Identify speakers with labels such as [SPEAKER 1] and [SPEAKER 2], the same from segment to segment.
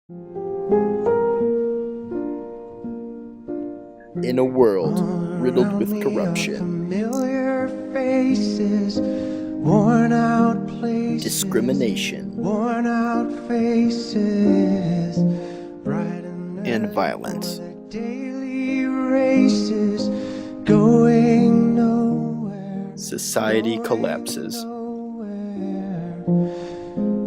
[SPEAKER 1] In a world riddled with corruption,
[SPEAKER 2] familiar faces, worn out places,
[SPEAKER 1] discrimination,
[SPEAKER 2] worn out faces, bright
[SPEAKER 1] and violence,
[SPEAKER 2] daily races, going nowhere.
[SPEAKER 1] society collapses.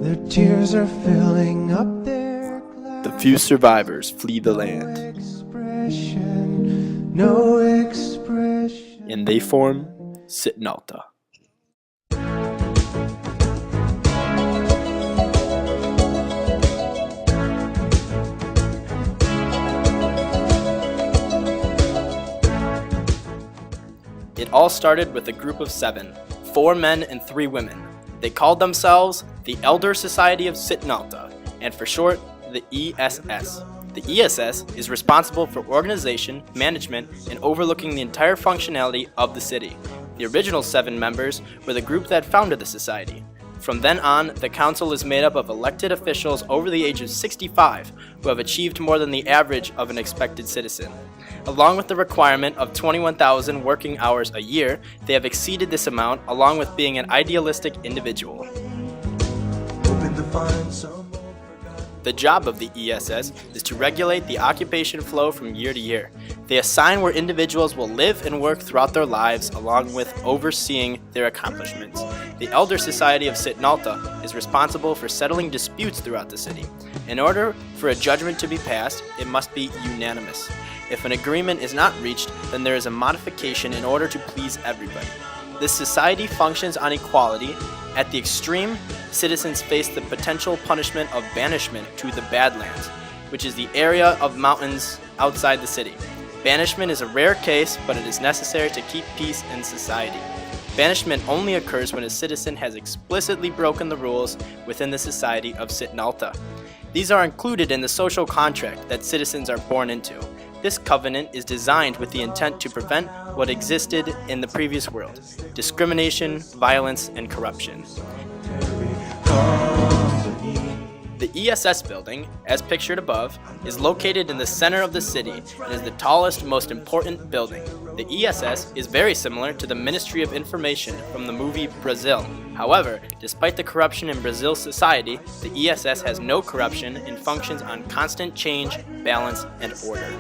[SPEAKER 2] Their tears are filling up their glass.
[SPEAKER 1] The few survivors flee the land,
[SPEAKER 2] No expression.
[SPEAKER 1] and they form Sitnalta. It all started with a group of 7, 4 men and 3 women. They called themselves the Elder Society of Sitnalta, and for short, the ESS. The ESS is responsible for organization, management, and overlooking the entire functionality of the city. The original 7 members were the group that founded the society. From then on, the council is made up of elected officials over the age of 65 who have achieved more than the average of an expected citizen. Along with the requirement of 21,000 working hours a year, they have exceeded this amount along with being an idealistic individual. The job of the ESS is to regulate the occupation flow from year to year. They assign where individuals will live and work throughout their lives along with overseeing their accomplishments. The Elder Society of Sitnalta is responsible for settling disputes throughout the city. In order for a judgment to be passed, it must be unanimous. If an agreement is not reached, then there is a modification in order to please everybody. This society functions on equality. At the extreme, citizens face the potential punishment of banishment to the Badlands, which is the area of mountains outside the city. Banishment is a rare case, but it is necessary to keep peace in society. Banishment only occurs when a citizen has explicitly broken the rules within the society of Sitnalta. These are included in the social contract that citizens are born into. This covenant is designed with the intent to prevent what existed in the previous world: discrimination, violence, and corruption. The ESS building, as pictured above, is located in the center of the city and is the tallest, most important building. The ESS is very similar to the Ministry of Information from the movie Brazil. However, despite the corruption in Brazil's society, the ESS has no corruption and functions on constant change, balance, and order.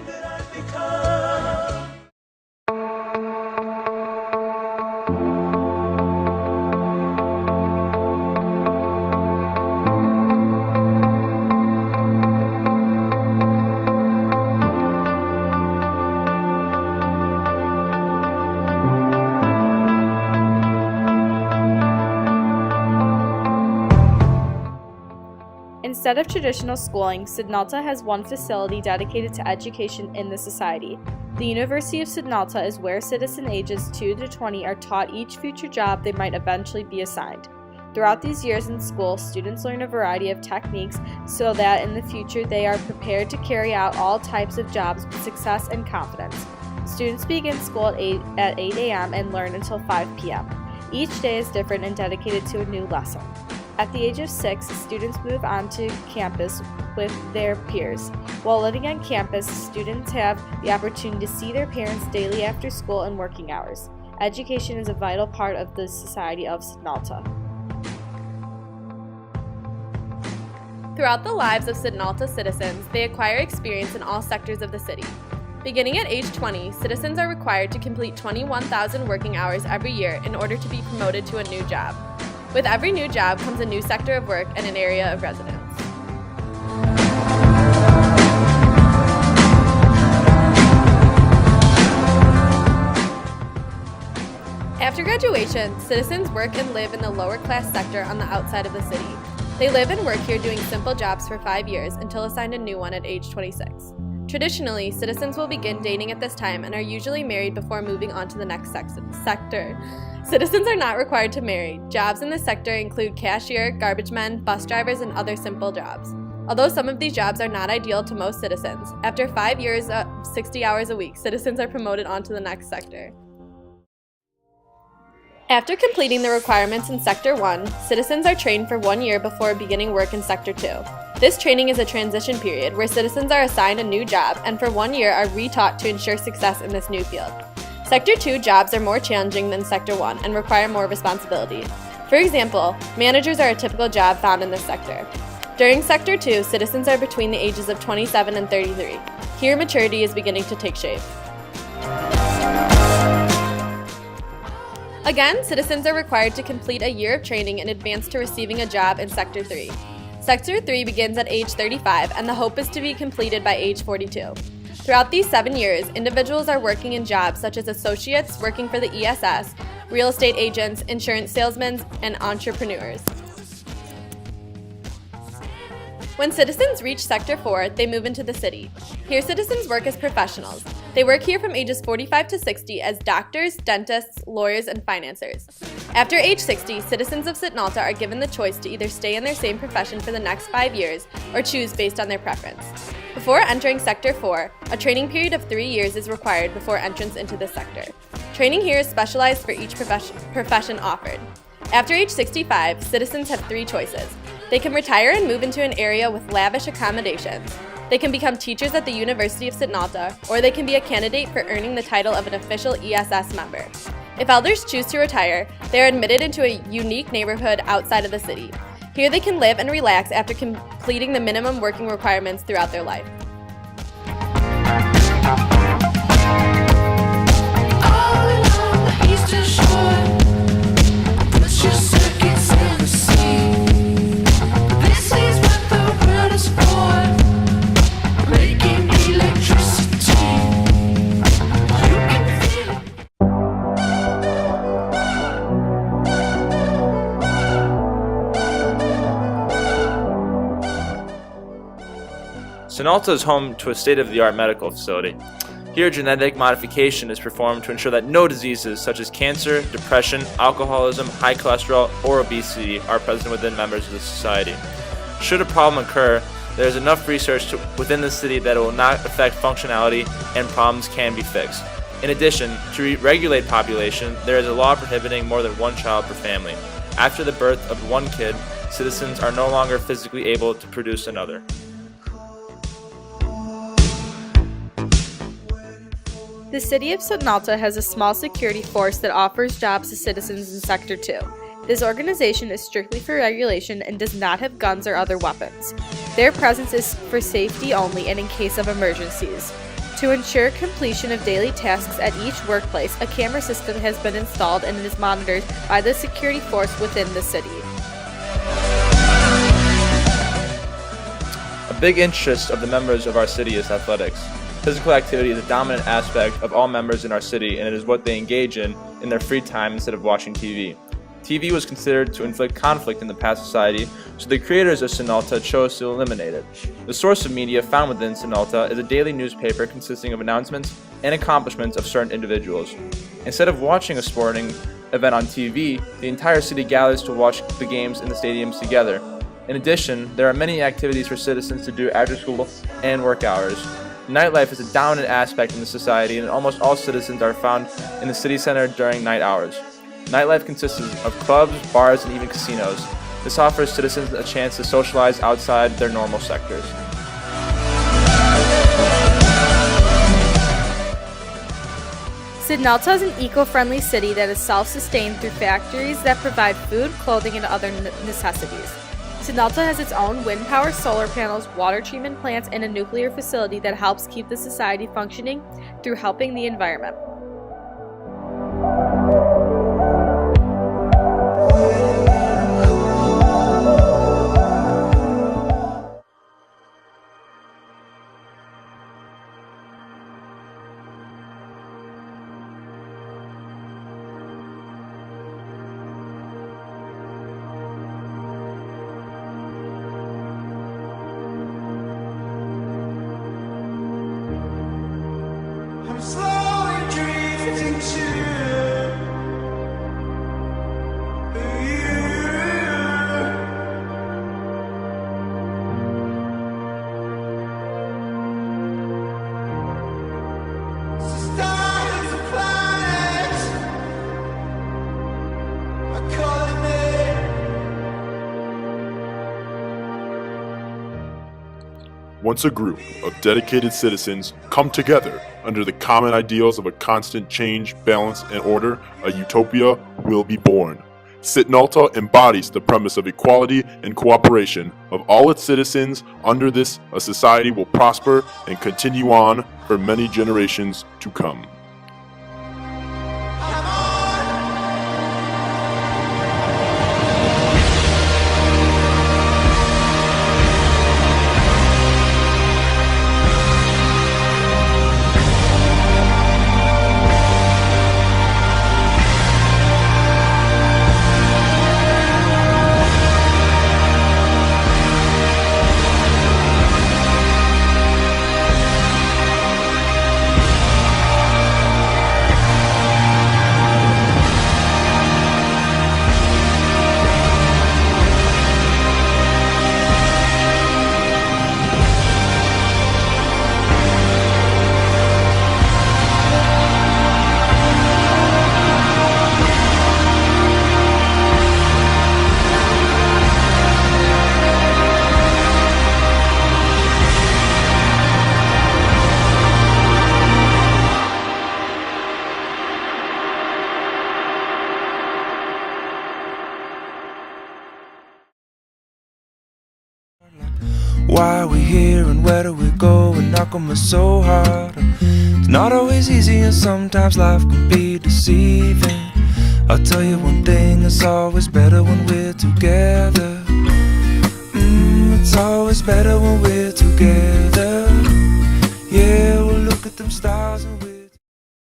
[SPEAKER 3] Instead of traditional schooling, Sitnalta has one facility dedicated to education in the society. The University of Sitnalta is where citizens ages 2 to 20 are taught each future job they might eventually be assigned. Throughout these years in school, students learn a variety of techniques so that in the future they are prepared to carry out all types of jobs with success and confidence. Students begin school at 8 a.m. and learn until 5 p.m. Each day is different and dedicated to a new lesson. At the age of 6, students move onto campus with their peers. While living on campus, students have the opportunity to see their parents daily after school and working hours. Education is a vital part of the society of Sitnalta.
[SPEAKER 4] Throughout the lives of Sitnalta citizens, they acquire experience in all sectors of the city. Beginning at age 20, citizens are required to complete 21,000 working hours every year in order to be promoted to a new job. With every new job comes a new sector of work and an area of residence. After graduation, citizens work and live in the lower class sector on the outside of the city. They live and work here doing simple jobs for 5 years until assigned a new one at age 26. Traditionally, citizens will begin dating at this time and are usually married before moving on to the next sector. Citizens are not required to marry. Jobs in this sector include cashier, garbage men, bus drivers, and other simple jobs. Although some of these jobs are not ideal to most citizens, after 5 years of 60 hours a week, citizens are promoted on to the next sector. After completing the requirements in Sector 1, citizens are trained for 1 year before beginning work in Sector 2. This training is a transition period where citizens are assigned a new job and for 1 year are retaught to ensure success in this new field. Sector 2 jobs are more challenging than Sector 1 and require more responsibility. For example, managers are a typical job found in this sector. During Sector 2, citizens are between the ages of 27 and 33. Here, maturity is beginning to take shape. Again, citizens are required to complete a year of training in advance to receiving a job in Sector 3. Sector 3 begins at age 35, and the hope is to be completed by age 42. Throughout these 7 years, individuals are working in jobs such as associates working for the ESS, real estate agents, insurance salesmen, and entrepreneurs. When citizens reach Sector 4, they move into the city. Here, citizens work as professionals. They work here from ages 45 to 60 as doctors, dentists, lawyers, and financiers. After age 60, citizens of Sitnalta are given the choice to either stay in their same profession for the next 5 years or choose based on their preference. Before entering Sector 4, a training period of 3 years is required before entrance into this sector. Training here is specialized for each profession offered. After age 65, citizens have 3 choices. They can retire and move into an area with lavish accommodations. They can become teachers at the University of Sitnalta, or they can be a candidate for earning the title of an official ESS member. If elders choose to retire, they are admitted into a unique neighborhood outside of the city. Here they can live and relax after completing the minimum working requirements throughout their life.
[SPEAKER 5] Sitnalta is home to a state-of-the-art medical facility. Here, genetic modification is performed to ensure that no diseases such as cancer, depression, alcoholism, high cholesterol, or obesity are present within members of the society. Should a problem occur, there is enough research within the city that it will not affect functionality and problems can be fixed. In addition, to regulate population, there is a law prohibiting more than 1 child per family. After the birth of 1 kid, citizens are no longer physically able to produce another.
[SPEAKER 3] The city of Sitnalta has a small security force that offers jobs to citizens in Sector 2. This organization is strictly for regulation and does not have guns or other weapons. Their presence is for safety only and in case of emergencies. To ensure completion of daily tasks at each workplace, a camera system has been installed and is monitored by the security force within the city.
[SPEAKER 5] A big interest of the members of our city is athletics. Physical activity is a dominant aspect of all members in our city, and it is what they engage in their free time instead of watching TV. TV was considered to inflict conflict in the past society, so the creators of Sitnalta chose to eliminate it. The source of media found within Sitnalta is a daily newspaper consisting of announcements and accomplishments of certain individuals. Instead of watching a sporting event on TV, the entire city gathers to watch the games in the stadiums together. In addition, there are many activities for citizens to do after school and work hours. Nightlife is a dominant aspect in the society, and almost all citizens are found in the city center during night hours. Nightlife consists of clubs, bars, and even casinos. This offers citizens a chance to socialize outside their normal sectors.
[SPEAKER 3] Sitnalta is an eco-friendly city that is self-sustained through factories that provide food, clothing, and other necessities. Sitnalta has its own wind power, solar panels, water treatment plants, and a nuclear facility that helps keep the society functioning through helping the environment.
[SPEAKER 2] I'm slowly drifting to you. Stars and planets are calling me.
[SPEAKER 6] Once a group of dedicated citizens come together under the common ideals of a constant change, balance, and order, a utopia will be born. Sitnalta embodies the premise of equality and cooperation of all its citizens. Under this, a society will prosper and continue on for many generations to come.
[SPEAKER 2] Why are we here and where do we go? And how come it's so hard? It's not always easy and sometimes life can be deceiving. I'll tell you one thing, it's always better when we're together. It's always better when we're together. Yeah, we'll look at them stars and